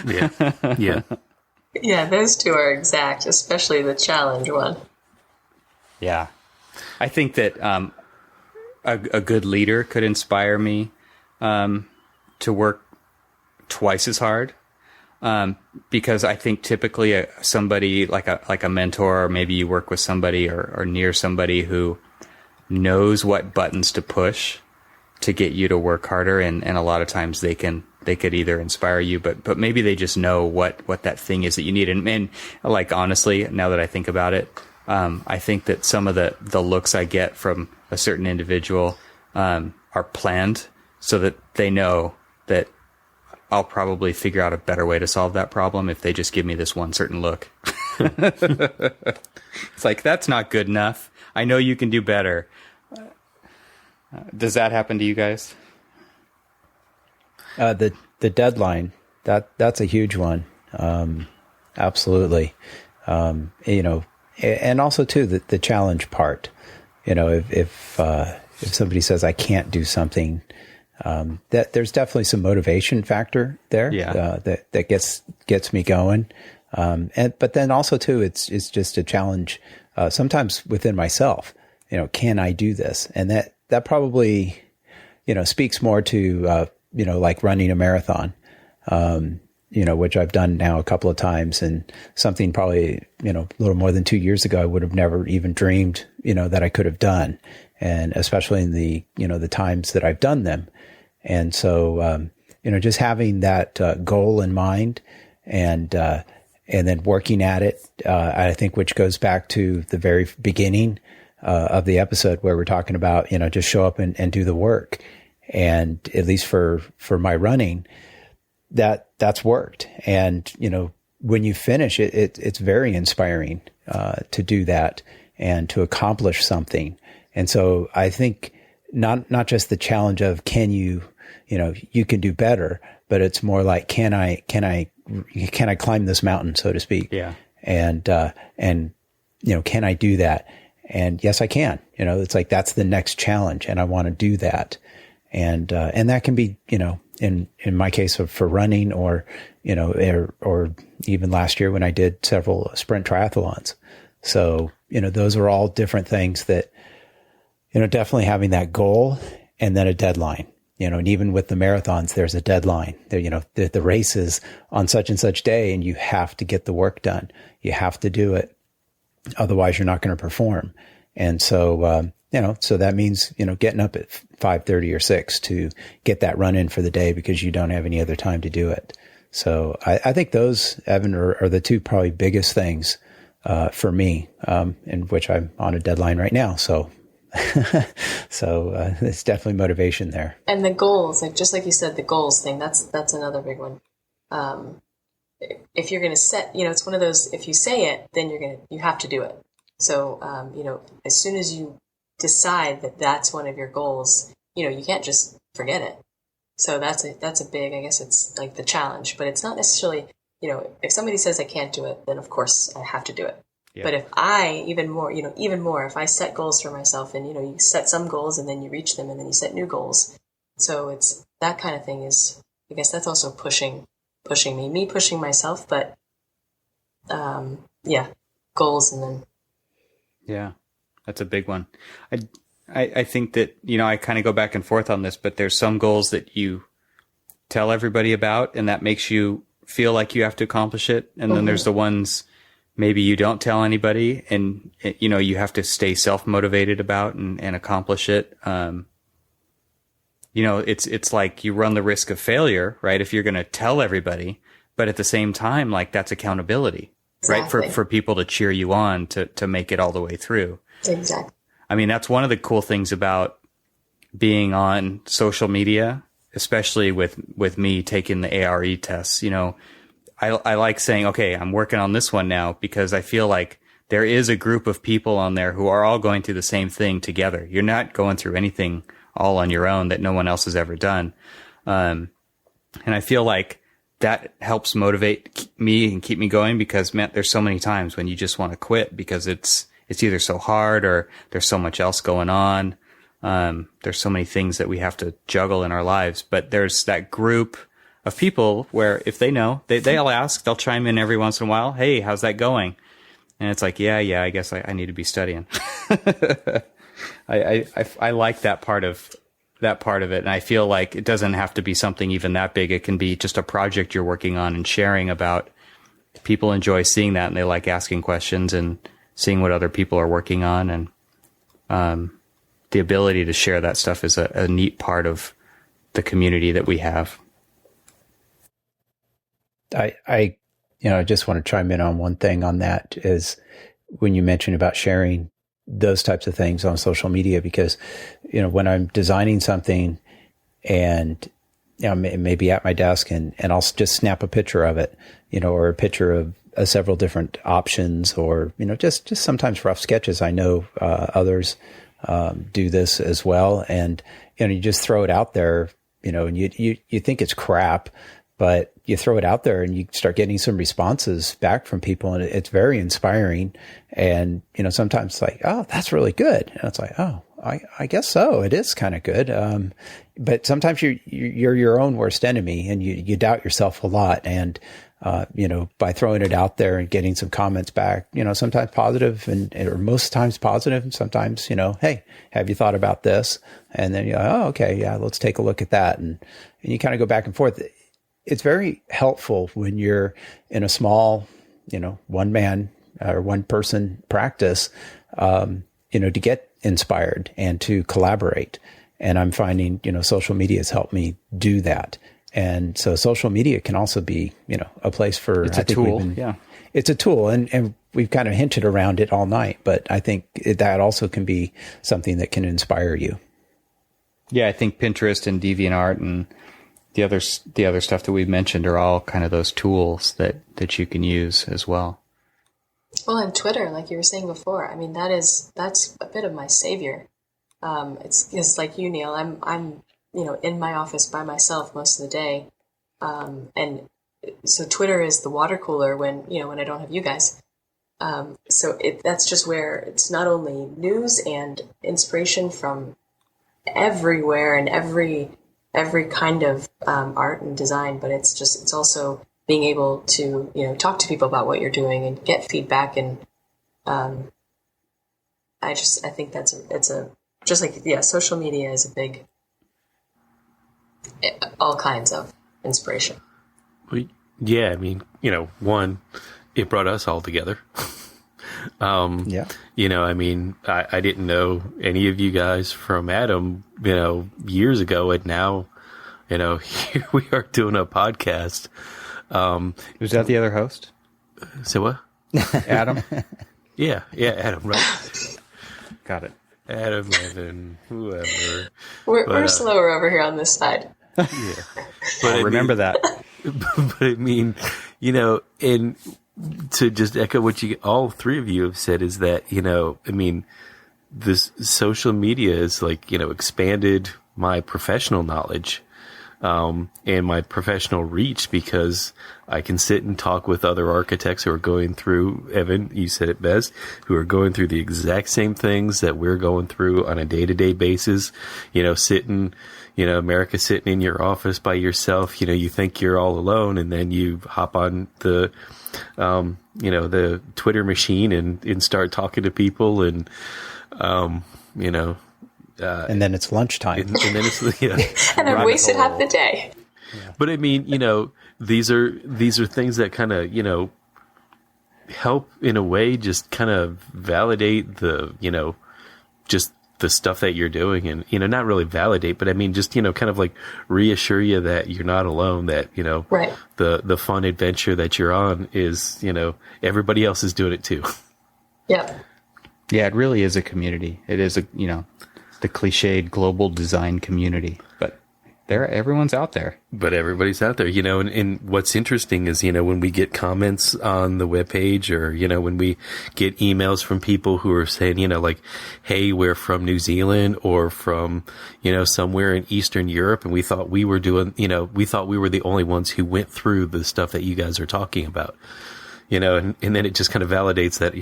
Yeah. Yeah. Yeah. Those two are exact, especially the challenge one. Yeah. I think that, a good leader could inspire me, to work twice as hard. Because I think typically somebody like a mentor, or maybe you work with somebody or near somebody who knows what buttons to push to get you to work harder. And a lot of times they could either inspire you, but maybe they just know what that thing is that you need. And like, honestly, now that I think about it, I think that some of the looks I get from a certain individual, are planned so that they know that I'll probably figure out a better way to solve that problem if they just give me this one certain look. It's like, that's not good enough. I know you can do better. Does that happen to you guys? The deadline, that's a huge one. Absolutely. And also too, the challenge part, if somebody says I can't do something, that there's definitely some motivation factor there. Yeah. That gets me going. But then also too, it's just a challenge, sometimes within myself, can I do this? And that probably, speaks more to, like running a marathon, which I've done now a couple of times, and something probably, a little more than 2 years ago, I would have never even dreamed, that I could have done. and especially in the, the times that I've done them. And so, just having that goal in mind and then working at it, I think, which goes back to the very beginning of the episode where we're talking about, just show up and do the work. And at least for my running, that's worked. And, when you finish it, it's very inspiring to do that and to accomplish something. And so I think not just the challenge of you can do better, but it's more like, can I climb this mountain, so to speak? Yeah. And can I do that? And yes, I can. It's like, that's the next challenge, and I want to do that. And that can be, in my case for running, or even last year when I did several sprint triathlons. So, those are all different things that, definitely having that goal and then a deadline, and even with the marathons, there's a deadline there, the race is on such and such day, and you have to get the work done. You have to do it. Otherwise you're not going to perform. And so, so that means, getting up at 5:30 or 6 to get that run in for the day because you don't have any other time to do it. So I think those, Evan, are the two probably biggest things, for me, in which I'm on a deadline right now. So, it's definitely motivation there. And the goals, just like you said, the goals thing, that's another big one. If you're going to set, it's one of those, if you say it, then you have to do it. So, as soon as you decide that that's one of your goals, you can't just forget it. So that's a big, I guess it's like the challenge, but it's not necessarily, if somebody says I can't do it, then of course I have to do it. Yeah. But if I, even more, if I set goals for myself, and, you set some goals and then you reach them and then you set new goals. So it's that kind of thing is, I guess that's also pushing me pushing myself, but, goals and then. Yeah, that's a big one. I think that, I kind of go back and forth on this, but there's some goals that you tell everybody about, and that makes you feel like you have to accomplish it. And then there's the ones maybe you don't tell anybody, and, you have to stay self-motivated about and accomplish it. It's like you run the risk of failure, right? If you're going to tell everybody, but at the same time, like, that's accountability, exactly. Right? For people to cheer you on to make it all the way through. Exactly. I mean, that's one of the cool things about being on social media, especially with me taking the ARE tests. I like saying, okay, I'm working on this one now, because I feel like there is a group of people on there who are all going through the same thing together. You're not going through anything all on your own that no one else has ever done. And I feel like that helps motivate me and keep me going, because, man, there's so many times when you just want to quit because it's either so hard or there's so much else going on. There's so many things that we have to juggle in our lives, but there's that group of people where if they know, they'll ask, they'll chime in every once in a while. Hey, how's that going? And it's like, yeah, I guess I need to be studying. I like that part of it. And I feel like it doesn't have to be something even that big. It can be just a project you're working on and sharing about. People enjoy seeing that, and they like asking questions and seeing what other people are working on. And, the ability to share that stuff is a neat part of the community that we have. I just want to chime in on one thing on that, is when you mentioned about sharing those types of things on social media, because, when I'm designing something and, maybe at my desk and I'll just snap a picture of it, or a picture of several different options, or, just sometimes rough sketches. I know, others, do this as well. And, you just throw it out there, and you think it's crap, but you throw it out there and you start getting some responses back from people, and it's very inspiring. And, sometimes it's like, oh, that's really good. And it's like, oh, I guess so. It is kind of good. But sometimes you're your own worst enemy, and you doubt yourself a lot. And, by throwing it out there and getting some comments back, sometimes positive or most times positive, and sometimes, hey, have you thought about this? And then you're like, oh, okay, yeah, let's take a look at that. And you kind of go back and forth. It's very helpful when you're in a small, one man or one person practice, to inspired and to collaborate. And I'm finding, social media has helped me do that. And so social media can also be, a place for, it's a tool. Yeah. It's a tool, and we've kind of hinted around it all night, but I think that also can be something that can inspire you. Yeah, I think Pinterest and DeviantArt and the other stuff that we've mentioned are all kind of those tools that you can use as well. Well, and Twitter, like you were saying before, I mean, that's a bit of my savior. It's like you, Neil. I'm in my office by myself most of the day, and so Twitter is the water cooler when I don't have you guys. So that's just where it's not only news and inspiration from everywhere and every kind of art and design, but it's also being able to talk to people about what you're doing and get feedback, and I think social media is a big all kinds of inspiration. Yeah, I mean, one, it brought us all together. Yeah. I mean, I didn't know any of you guys from Adam, years ago, and now, here we are doing a podcast. Was that the other host? So what? Adam? Yeah, Adam, right? Got it. Adam, Evan, whoever. We're slower over here on this side. Yeah. But remember that. But I mean, and to just echo what all three of you have said is that, I mean, this social media is like, expanded my professional knowledge, and my professional reach, because I can sit and talk with other architects who are going through, Evan, you said it best, who are going through the exact same things that we're going through on a day-to-day basis, sitting, Marica, sitting in your office by yourself, you think you're all alone, and then you hop on the Twitter machine and start talking to people, and, and then it's lunchtime. And then it's, yeah. And I've wasted half the day. Yeah. But I mean, these are things that kind of, help in a way, just kind of validate the, just the stuff that you're doing, and, not really validate, but I mean, just, kind of like reassure you that you're not alone, that, right. the fun adventure that you're on is, everybody else is doing it too. Yeah. Yeah, it really is a community. It is the cliched global design community, but everyone's out there. But everybody's out there, and what's interesting is, when we get comments on the webpage, or, when we get emails from people who are saying, like, hey, we're from New Zealand or from, somewhere in Eastern Europe, and we thought we were doing, we thought we were the only ones who went through the stuff that you guys are talking about, and then it just kind of validates that,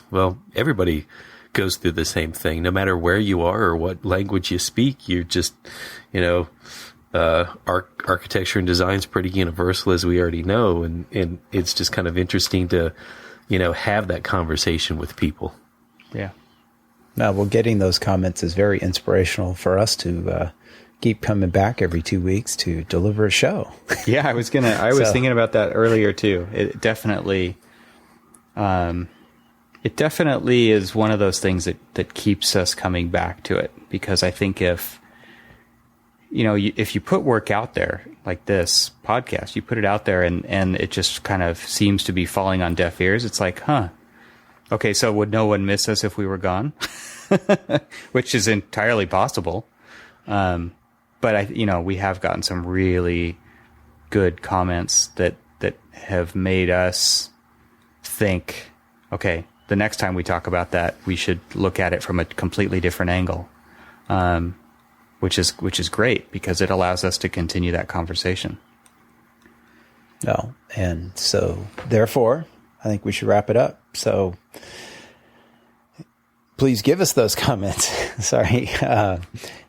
well, everybody goes through the same thing, no matter where you are or what language you speak. You're just, architecture and design is pretty universal, as we already know. And it's just kind of interesting to, have that conversation with people. Yeah. No, well, getting those comments is very inspirational for us to keep coming back every 2 weeks to deliver a show. Yeah, I was thinking about that earlier too. It definitely is one of those things that keeps us coming back to it, because I think if you put work out there, like this podcast, you put it out there and it just kind of seems to be falling on deaf ears. It's like, okay, so would no one miss us if we were gone? Which is entirely possible. But we have gotten some really good comments that have made us think, okay, the next time we talk about that, we should look at it from a completely different angle, which is great, because it allows us to continue that conversation. No, and so therefore, I think we should wrap it up. So please give us those comments. Sorry.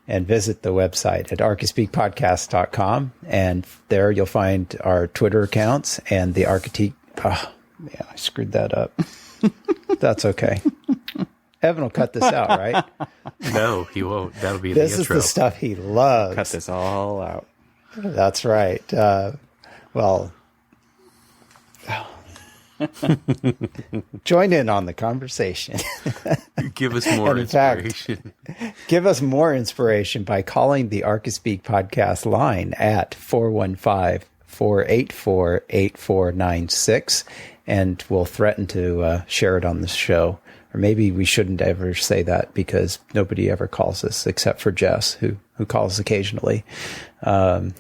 And visit the website at archispeakpodcast.com. And there you'll find our Twitter accounts and the Archispeak. Oh, yeah, I screwed that up. That's okay. Evan will cut this out, right? No, he won't. That'll be this the intro. This is the stuff he loves. Cut this all out. That's right. Well, Join in on the conversation. Give us more And in fact, inspiration. Give us more inspiration by calling the Archispeak podcast line at 415-484-8496, and we'll threaten to share it on the show. Or maybe we shouldn't ever say that because nobody ever calls us except for Jess, who calls occasionally. And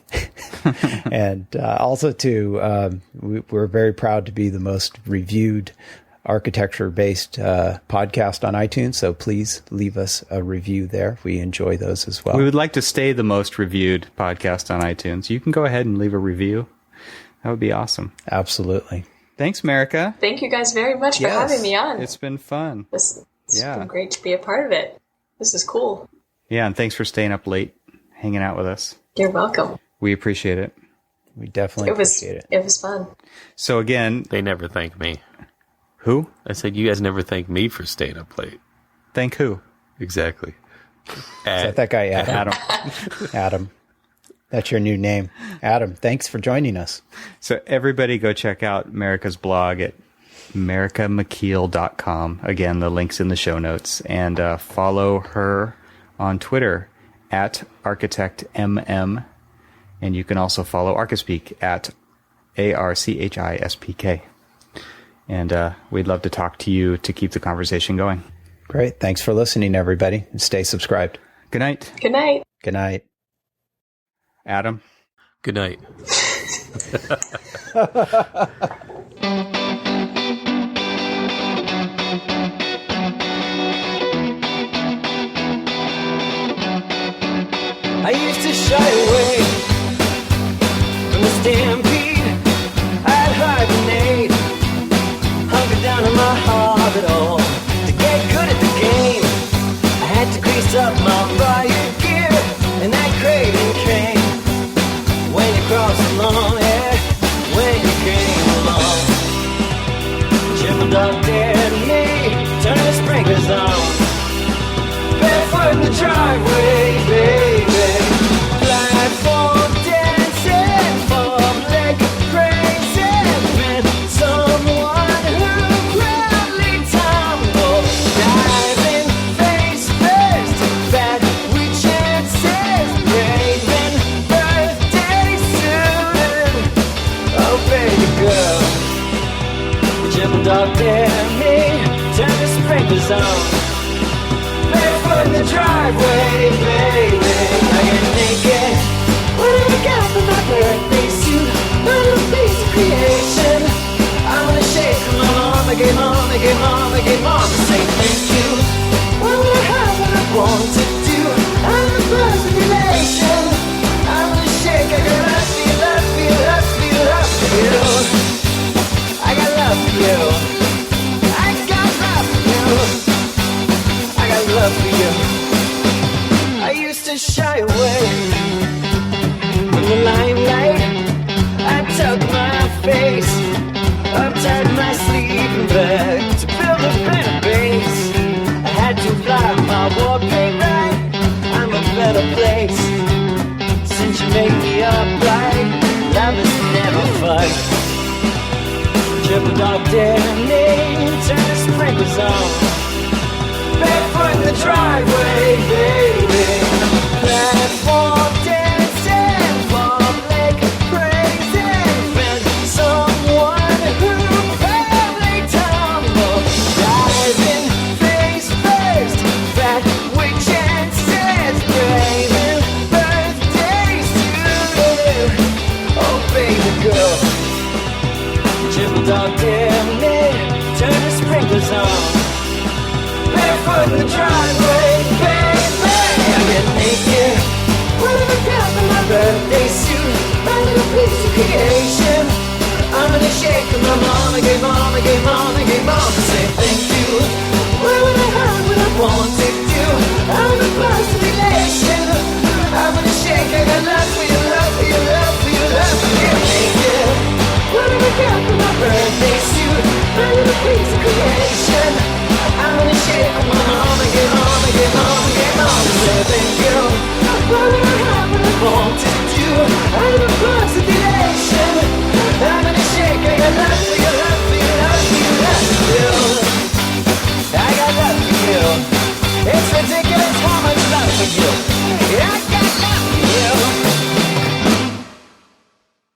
also, too, we're very proud to be the most reviewed architecture-based podcast on iTunes. So please leave us a review there. We enjoy those as well. We would like to stay the most reviewed podcast on iTunes. You can go ahead and leave a review. That would be awesome. Absolutely. Thanks, Marica. Thank you guys very much for having me on. It's been fun. It's been great to be a part of it. This is cool. Yeah, and thanks for staying up late, hanging out with us. You're welcome. We appreciate it. We definitely appreciate it. It was fun. So again, They never thank me. who? I said, you guys never thank me for staying up late. Thank who? Exactly. Is that guy, Adam? Adam. That's your new name. Adam, thanks for joining us. So everybody go check out Marica's blog at maricamckeel.com. Again, the link's in the show notes. And follow her on Twitter at architectmm. And you can also follow Archispeak at ARCHISPK. And we'd love to talk to you to keep the conversation going. Great. Thanks for listening, everybody. And stay subscribed. Good night, Good night. Good night. Adam. Good night. I used to shy away from the stampede. I'd hibernate, hunker down in my heart at all. To get good at the game, I had to grease up my riot gear, and that craving came when you crossed along, yeah, when you came along. Chip and dog dared me, turn the sprinklers on. Barefoot in the driveway, baby. Platform dancing, farm leg praising. Met someone who proudly tumbled, diving face first. Bad with chances, braving birthday soon. Oh, baby girl, Jim and Dog dare me, turn the sprinklers on. Barefoot in the driveway, baby. I get naked. What do I got for my birthday suit? My little piece of creation. I'm gonna shake my mama, get mama, get mama, get mama. Say thank you. What would I have what I want to do? I'm the first relation. I'm gonna shake. I got love for you, love for you, love for you, love for you. I got love for you. I got love for you. Love for you. I used to shy away from the limelight. I tucked my face up tight my sleeping bag to build a better base. I had to fly my war paint right. I'm a better place since you made me upright. Love is never fight. Triple dog dare me, turn the sprinklers on. Barefoot in the driveway, baby. Platform dancing, farm leg praising. Found someone who probably tumbled, diving face first. Fat with chances, braving birthday soon. Oh, baby girl, Jim Dog dare me, turn the sprinklers on. Barefoot in the driveway, baby. I get naked. What have I got for my birthday suit? My little piece of creation. I'm gonna shake my mama, get mama, get mama, get mama. Say thank you. What would I have what I want to do? I'm the first relation. I'm gonna shake. I got love for you, love for you, love for you, love for you. Naked. What have I got for my birthday suit? My little piece of creation. I'm gonna shake my